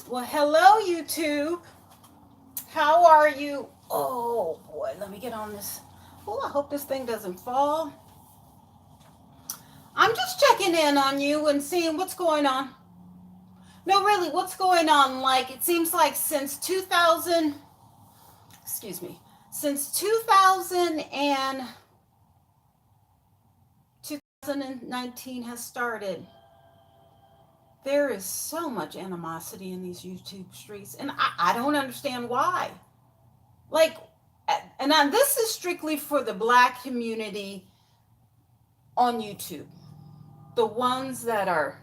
Well, hello, YouTube. How are you? Oh, boy, let me get on this. Oh, I hope this thing doesn't fall. I'm just checking in on you and seeing what's going on. No, really, what's going on? Like, it seems like since 2000, excuse me, since 2000 and 2019 has started, there is so much animosity in these YouTube streets, and I don't understand why. Like, this is strictly for the black community on YouTube, the ones that are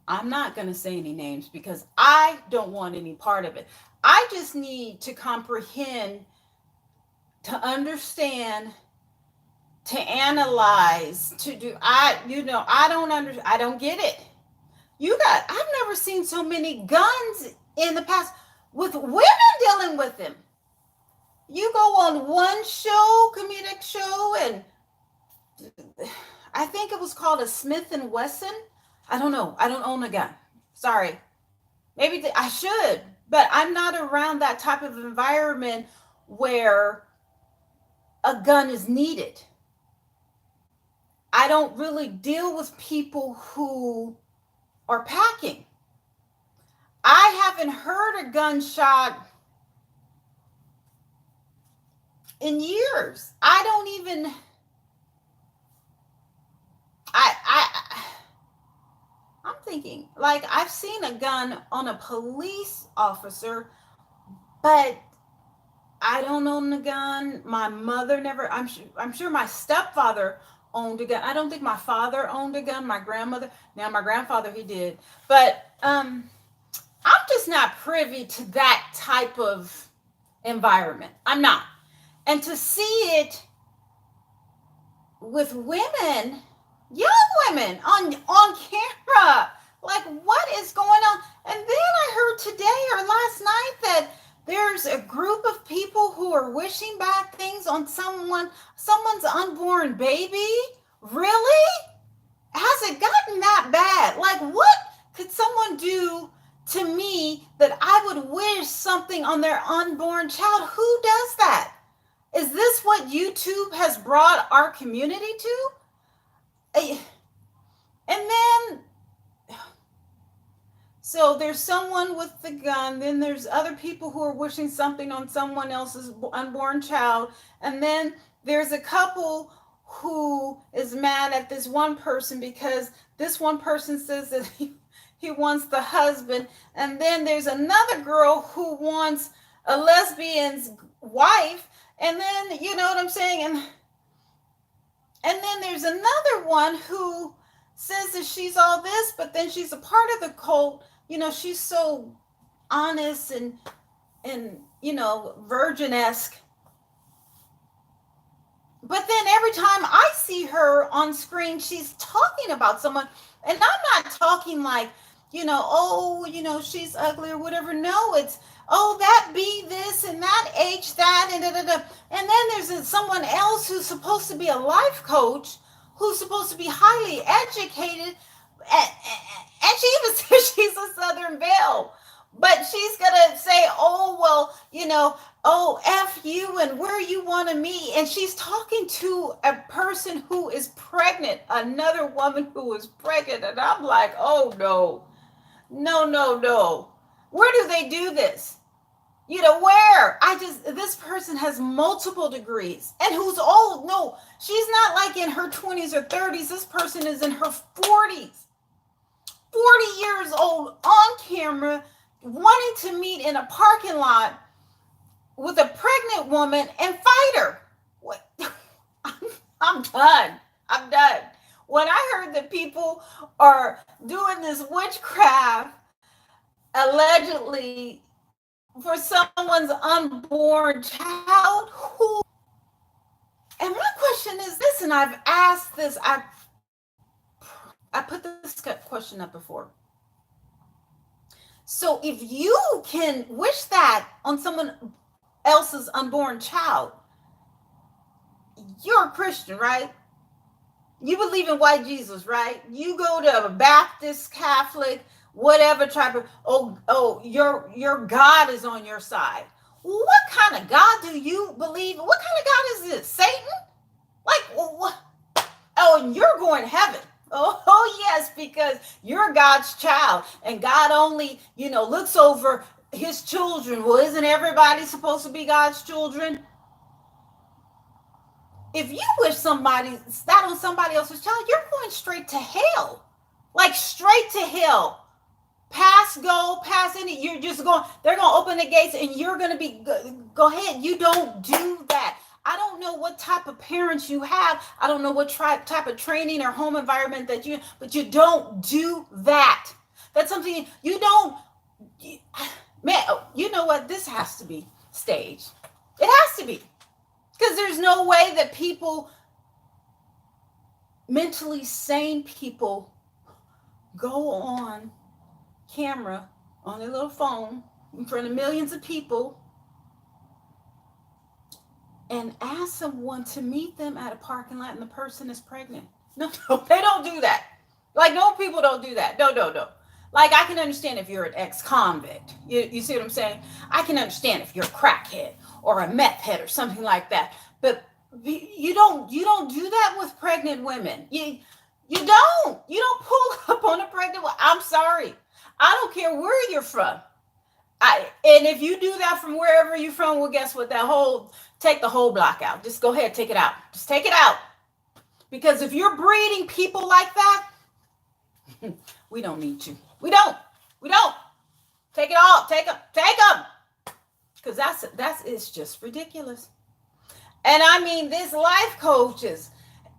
I'm not going to say any names because I don't want any part of it. I just need to comprehend, to understand, to analyze, to do I don't get it. I've never seen so many guns in the past with women dealing with them. You go on one show, comedic show, and I think it was called a Smith and Wesson. I don't know. I don't own a gun. Sorry. Maybe I should, but I'm not around that type of environment where a gun is needed. I don't really deal with people who are packing. I haven't heard a gunshot in years. I don't even I'm thinking, like, I've seen a gun on a police officer, but I don't own a gun. My mother never. I'm sure my stepfather owned a gun. I don't think my father owned a gun. My grandmother. Now my grandfather, he did, but I'm just not privy to that type of environment. I'm not, and to see it with women, young women on camera. Like, what is going on? And then I heard today or last night that there's a group of people who are wishing bad things on someone's unborn baby. Really? Has it gotten that bad? Like, what could someone do to me that I would wish something on their unborn child? Who does that? Is this what YouTube has brought our community to? And then, so there's someone with the gun, then there's other people who are wishing something on someone else's unborn child, and then there's a couple who is mad at this one person because this one person says that he wants the husband, and then there's another girl who wants a lesbian's wife, and then, you know what I'm saying, and then there's another one who says that she's all this, but then she's a part of the cult. You know, she's so honest and virgin-esque. But then every time I see her on screen, she's talking about someone, and I'm not talking like, she's ugly or whatever. No, it's, oh, that be this and that H that and da da da. And then there's someone else who's supposed to be a life coach, who's supposed to be highly educated, and she even says she's a Southern Belle. But she's gonna say, oh, well, oh, F you and where you want to meet. And she's talking to a person who is pregnant, another woman who is pregnant. And I'm like, oh, no. No. Where do they do this? Where? This person has multiple degrees and who's old. No, she's not like in her 20s or 30s. This person is in her 40s, 40 years old, on camera, wanting to meet in a parking lot with a pregnant woman and fight her. What? I'm done. I'm done. When I heard that people are doing this witchcraft allegedly for someone's unborn child, who? And my question is this, and I've asked this, I put this question up before. So if you can wish that on someone else's unborn child, you're a Christian, right? You believe in white Jesus, right? You go to a Baptist, Catholic, whatever type of, your God is on your side. What kind of God do you believe? What kind of God is this? Satan? Like, what? Oh, and you're going to heaven. Oh, yes, because you're God's child, and God only, looks over his children. Well, isn't everybody supposed to be God's children? If you wish somebody sat on somebody else's child, you're going straight to hell. Like straight to hell. Pass go, pass any. You're just going, they're going to open the gates and you're going to be, go ahead. You don't do that. I don't know what type of parents you have. I don't know what type of training or home environment but you don't do that. That's something you don't, man, you know what? This has to be staged. It has to be. Because there's no way that mentally sane people, go on camera on their little phone in front of millions of people and ask someone to meet them at a parking lot and the person is pregnant. No, they don't do that. Like, no, people don't do that. No. Like, I can understand if you're an ex-convict. You see what I'm saying? I can understand if you're a crackhead or a meth head or something like that. But you don't do that with pregnant women. You don't pull up on a pregnant woman. I'm sorry. I don't care where you're from. And if you do that from wherever you're from, well, guess what? Take the whole block out. Just go ahead, take it out. Just take it out. Because if you're breeding people like that, we don't need you. We don't. Take it all. Take them. Because it's just ridiculous. And I mean, these life coaches,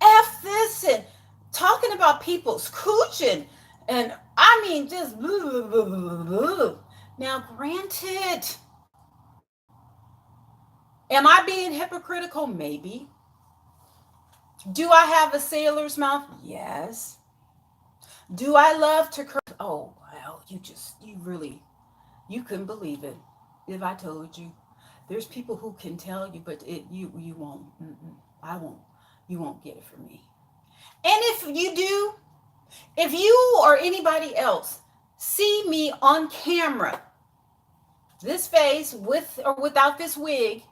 F this and talking about people's cooching. And I mean, just blah, blah, blah, blah. Now, granted, am I being hypocritical? Maybe. Do I have a sailor's mouth? Yes. Do I love to curse? Oh, well, you couldn't believe it if I told you. There's people who can tell you, but you won't. I won't. You won't get it from me. And if you or anybody else see me on camera, this face with or without this wig,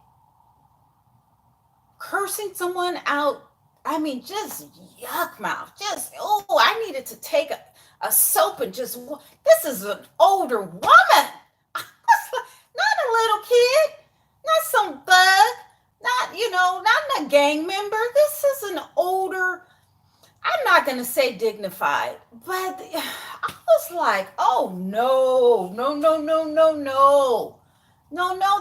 cursing someone out, I mean, just yuck mouth. I needed to take a soap and this is an older woman. Not a little kid, not some thug, not a gang member. This is an older, I'm not going to say dignified, but I was like, oh, no.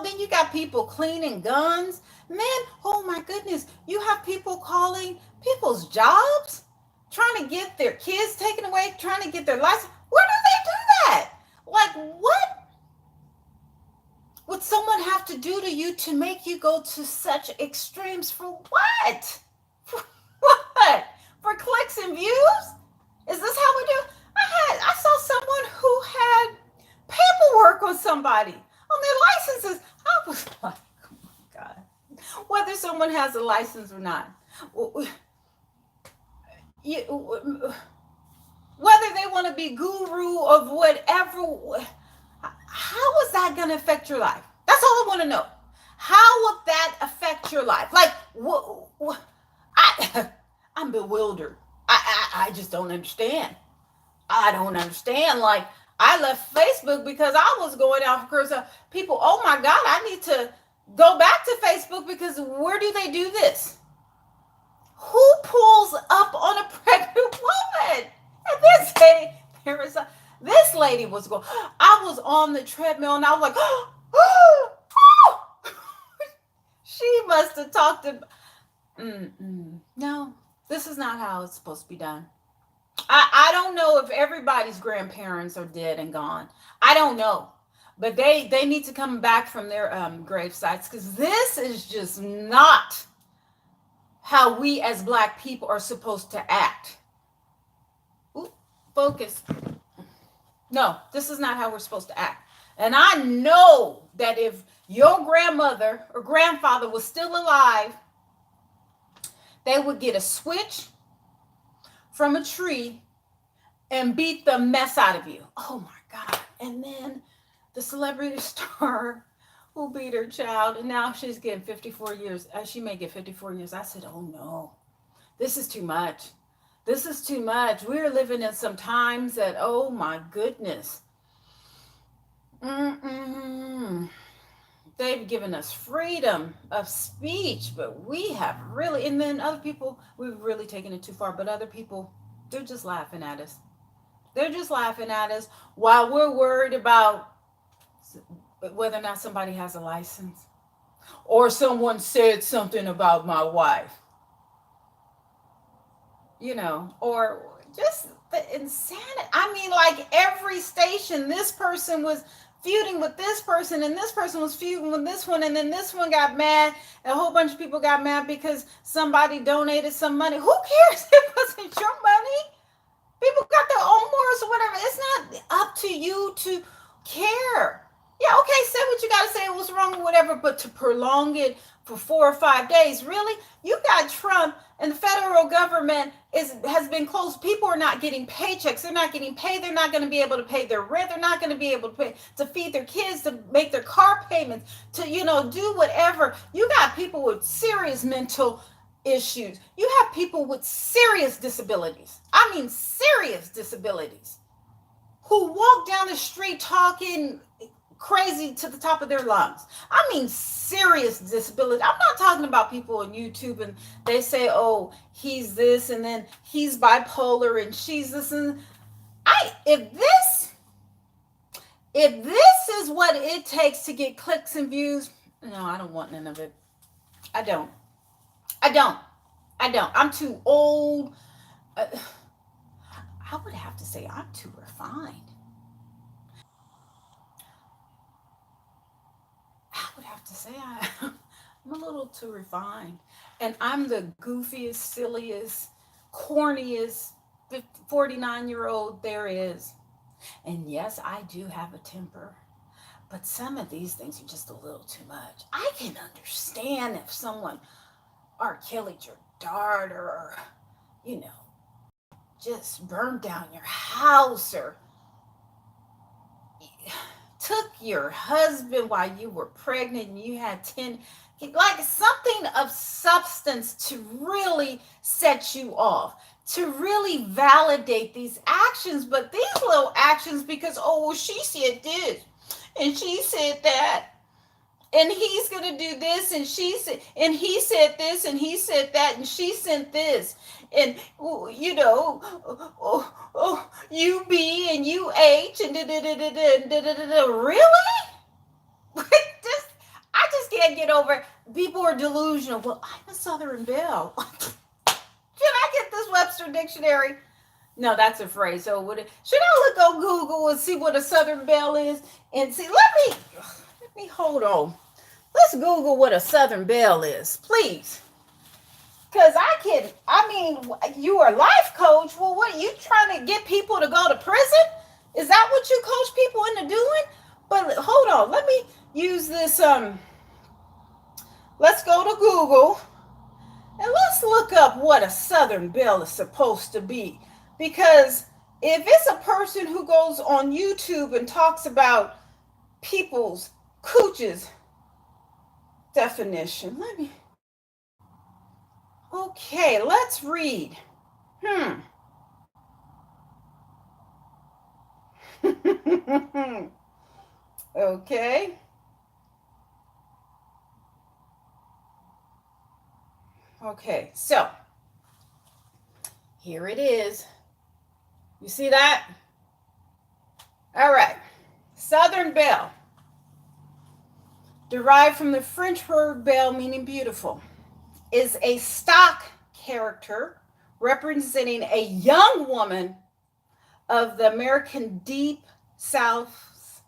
Then you got people cleaning guns. Man, oh my goodness. You have people calling people's jobs, trying to get their kids taken away, trying to get their license. Where do they do that? Like, what would someone have to do to you to make you go to such extremes? For what? For what? For clicks and views? Is this how we do? I saw someone who had paperwork on somebody on their licenses. I was like, oh my God. Whether someone has a license or not, whether they want to be guru of whatever, how is that going to affect your life? That's all I want to know. How will that affect your life? Like, I'm bewildered. I just don't understand. I don't understand. Like, I left Facebook because I was going out for people. Oh my God, I need to go back to Facebook because where do they do this? Who pulls up on a pregnant woman? And this lady was going, I was on the treadmill and I was like, oh, she must have talked to, no, this is not how it's supposed to be done. I don't know if everybody's grandparents are dead and gone. I don't know. But they need to come back from their grave sites, because this is just not how we as Black people are supposed to act. Ooh, focus. No, this is not how we're supposed to act. And I know that if your grandmother or grandfather was still alive, they would get a switch from a tree and beat the mess out of you. Oh my God. And then the celebrity star who beat her child, and now she's getting 54 years. She may get 54 years. I said, oh no, this is too much. This is too much. We're living in some times that, oh my goodness. Mm-mm. They've given us freedom of speech, but we have really, and then other people, we've really taken it too far, but other people, they're just laughing at us. They're just laughing at us while we're worried about whether or not somebody has a license or someone said something about my wife, or just the insanity. I mean, like every station, this person was feuding with this person, and this person was feuding with this one, and then this one got mad. And a whole bunch of people got mad because somebody donated some money. Who cares? It wasn't your money. People got their own morals or whatever. It's not up to you to care. Yeah, okay, say what you got to say, what's wrong or whatever, but to prolong it for 4 or 5 days, really? You got Trump, and the federal government has been closed. People are not getting paychecks. They're not getting paid. They're not going to be able to pay their rent. They're not going to be able to pay to feed their kids, to make their car payments, to do whatever. You got people with serious mental issues. You have people with serious disabilities. I mean, serious disabilities, who walk down the street talking crazy to the top of their lungs. I mean, serious disability. I'm not talking about people on YouTube and they say, oh, he's this and then he's bipolar and she's this, and if this is what it takes to get clicks and views, no, I don't want none of it. I don't. I'm too old. I would have to say I'm too refined. I would have to say I'm a little too refined. And I'm the goofiest, silliest, corniest 49-year-old there is. And yes, I do have a temper. But some of these things are just a little too much. I can understand if someone killed your daughter, or, just burned down your house, or took your husband while you were pregnant and you had 10, like something of substance to really set you off, to really validate these actions. But these little actions, because, oh, well, she said this and she said that, and he's going to do this, and he said this, and he said that, and she sent this, and you B and you H and really? just I just can't get over it. People are delusional. Well, I'm a Southern Belle. Can I get this Webster dictionary? No, that's a phrase. So should I look on Google and see what a Southern Belle is and see? Let me hold on. Let's Google what a Southern Belle is, please. Because you are a life coach. Well, what are you trying to get people to go to prison? Is that what you coach people into doing? But hold on, let me use this. Let's go to Google and let's look up what a Southern Belle is supposed to be. Because if it's a person who goes on YouTube and talks about people's cooches, definition. Okay, let's read. Okay. Okay, so here it is. You see that? All right. Southern Belle, derived from the French word belle, meaning beautiful, is a stock character representing a young woman of the American Deep South's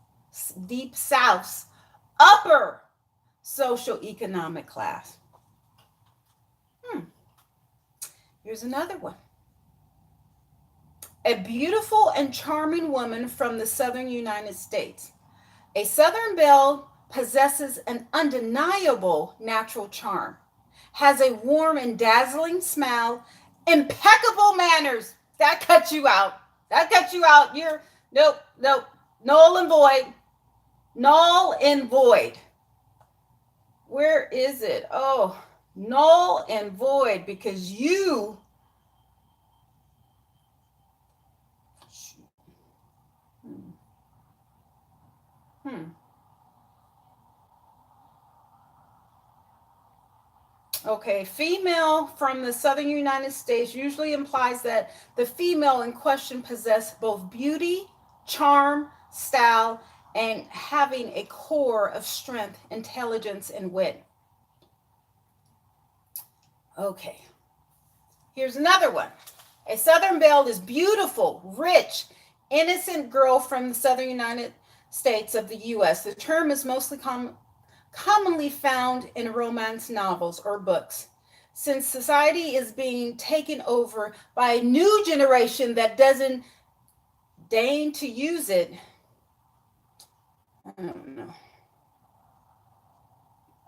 upper socioeconomic class. Here's another one. A beautiful and charming woman from the southern United States. A Southern Belle possesses an undeniable natural charm, has a warm and dazzling smile, impeccable manners. That cuts you out. That got you out. You're nope, nope. Null and void. Null and void. Where is it? Oh, null and void because you. Hmm. Hmm. Okay, female from the southern United States usually implies that the female in question possessed both beauty, charm, style, and having a core of strength, intelligence, and wit. Okay, here's another one. A Southern belle is beautiful, rich, innocent girl from the southern United States of the U.S. The term is mostly commonly found in romance novels or books. Since society is being taken over by a new generation that doesn't deign to use it, I don't know.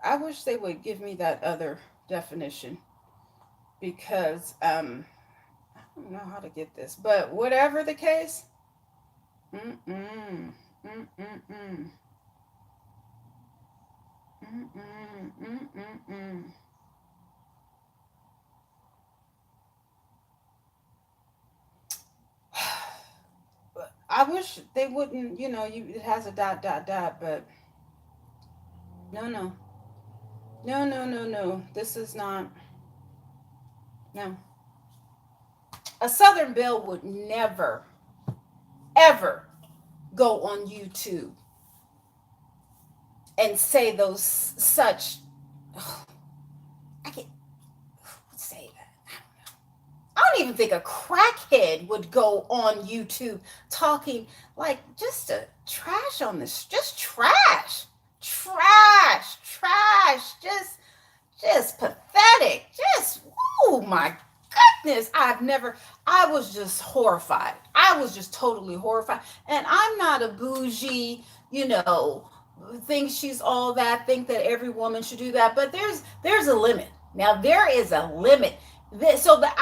I wish they would give me that other definition because I don't know how to get this. But whatever the case, mm-mm, mm-mm-mm, mm-mm, mm-mm-mm. I wish they wouldn't, it has a dot, dot, dot, but no, no, no, no, no, no. This is not, no. A Southern Belle would never, ever go on YouTube and say those such, oh, I can't say that. I don't even think a crackhead would go on YouTube talking like just a trash on this, just trash, trash, trash, just pathetic, just oh my goodness. I was just horrified. I was just totally horrified. And I'm not a bougie, you know, think she's all that, think that every woman should do that, but there's a limit. Now there is a limit. So that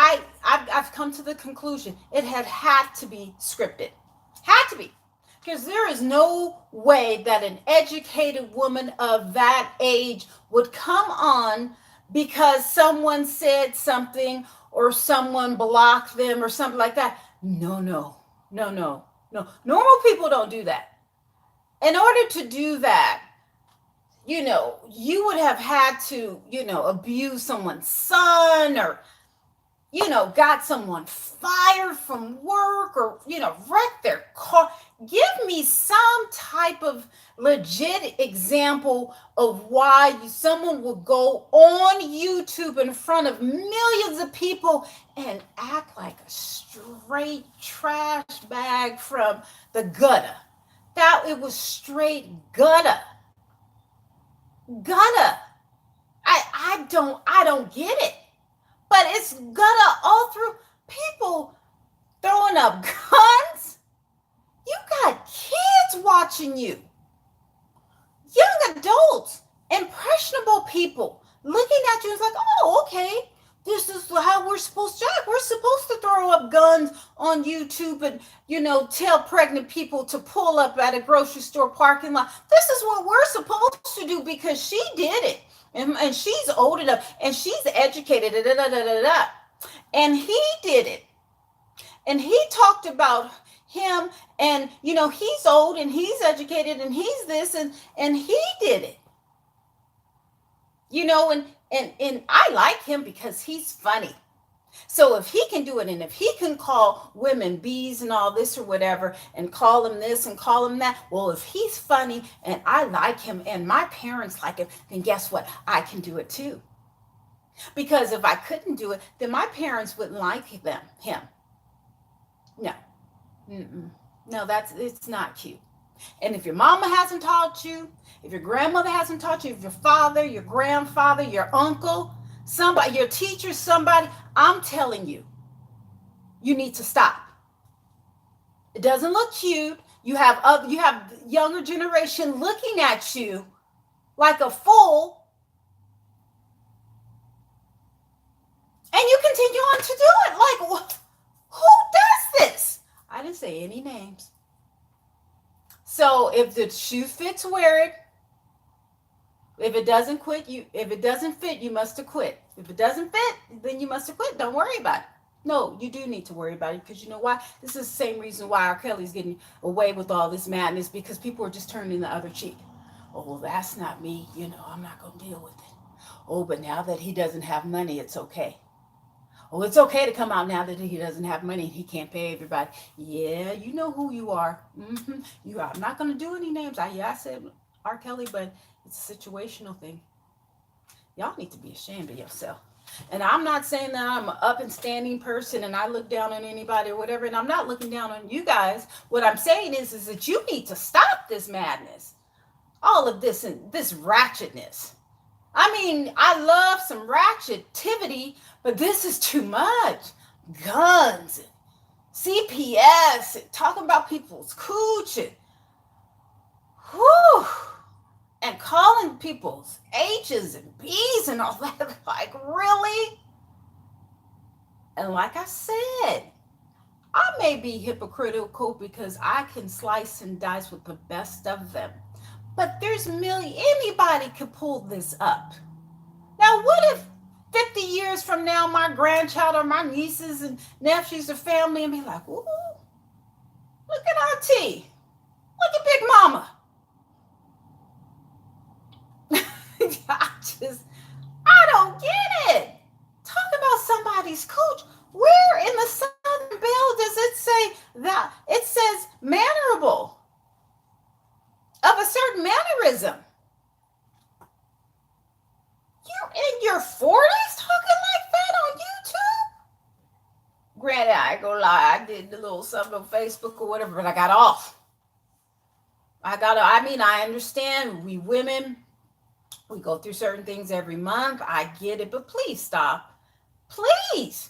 I've come to the conclusion it had to be scripted, had to be, because there is no way that an educated woman of that age would come on because someone said something or someone blocked them or something like that. No, no, no, no, no. Normal people don't do that. In order to do that, you would have had to, abuse someone's son or, got someone fired from work or, wrecked their car. Give me some type of legit example of why someone would go on YouTube in front of millions of people and act like a straight trash bag from the gutter. That it was straight gutter. Gutter. I don't get it. But it's gutter all through. People throwing up guns. You got kids watching you, young adults, impressionable people looking at you. It's like, oh, okay, this is how we're supposed to act. We're supposed to throw up guns on YouTube and, tell pregnant people to pull up at a grocery store parking lot. This is what we're supposed to do because she did it. And she's old enough and she's educated. Da, da, da, da, da. And he did it. And he talked about him and, he's old and he's educated and he's this and he did it. And I like him because he's funny. So if he can do it and if he can call women bees and all this or whatever and call him this and call him that, well, if he's funny and I like him and my parents like him, then guess what? I can do it too. Because if I couldn't do it, then my parents wouldn't like him. No. Mm-mm. No, it's not cute. And if your mama hasn't taught you, if your grandmother hasn't taught you, if your father, your grandfather, your uncle, somebody, your teacher, somebody, I'm telling you, you need to stop. It doesn't look cute. You have younger generation looking at you like a fool, and you continue on to do it. Like, who does this? I didn't say any names. So if the shoe fits, wear it. If it doesn't if it doesn't fit, you must have quit. If it doesn't fit, then you must have quit. Don't worry about it. No, you do need to worry about it, because you know why? This is the same reason why R. Kelly's getting away with all this madness, because people are just turning the other cheek. Oh, well, that's not me. I'm not going to deal with it. Oh, but now that he doesn't have money, it's okay. Oh, it's okay to come out now that he doesn't have money and he can't pay everybody. Yeah, you know who you are. You are. I'm not going to do any names. I said R. Kelly, but it's a situational thing. Y'all need to be ashamed of yourself. And I'm not saying that I'm an up and standing person and I look down on anybody or whatever. And I'm not looking down on you guys. What I'm saying is that you need to stop this madness. All of this and this ratchetness. I mean, I love some ratchetivity, but this is too much. Guns and CPS and talking about people's cooch and whew, and calling people's H's and B's and all that. Like, really? And like I said, I may be hypocritical because I can slice and dice with the best of them. But anybody could pull this up. Now, what if 50 years from now, my grandchild or my nieces and nephews or family and be like, ooh, look at Auntie. Look at Big Mama. I don't get it. Talk about somebody's cooch. Where in the Southern Belle does it say that? It says mannerable, of a certain mannerism. You're in your 40s talking like that on YouTube? Granted, I ain't gonna lie, I did the little something on Facebook or whatever, but I got off. I understand we women, we go through certain things every month. I get it, but please stop. Please.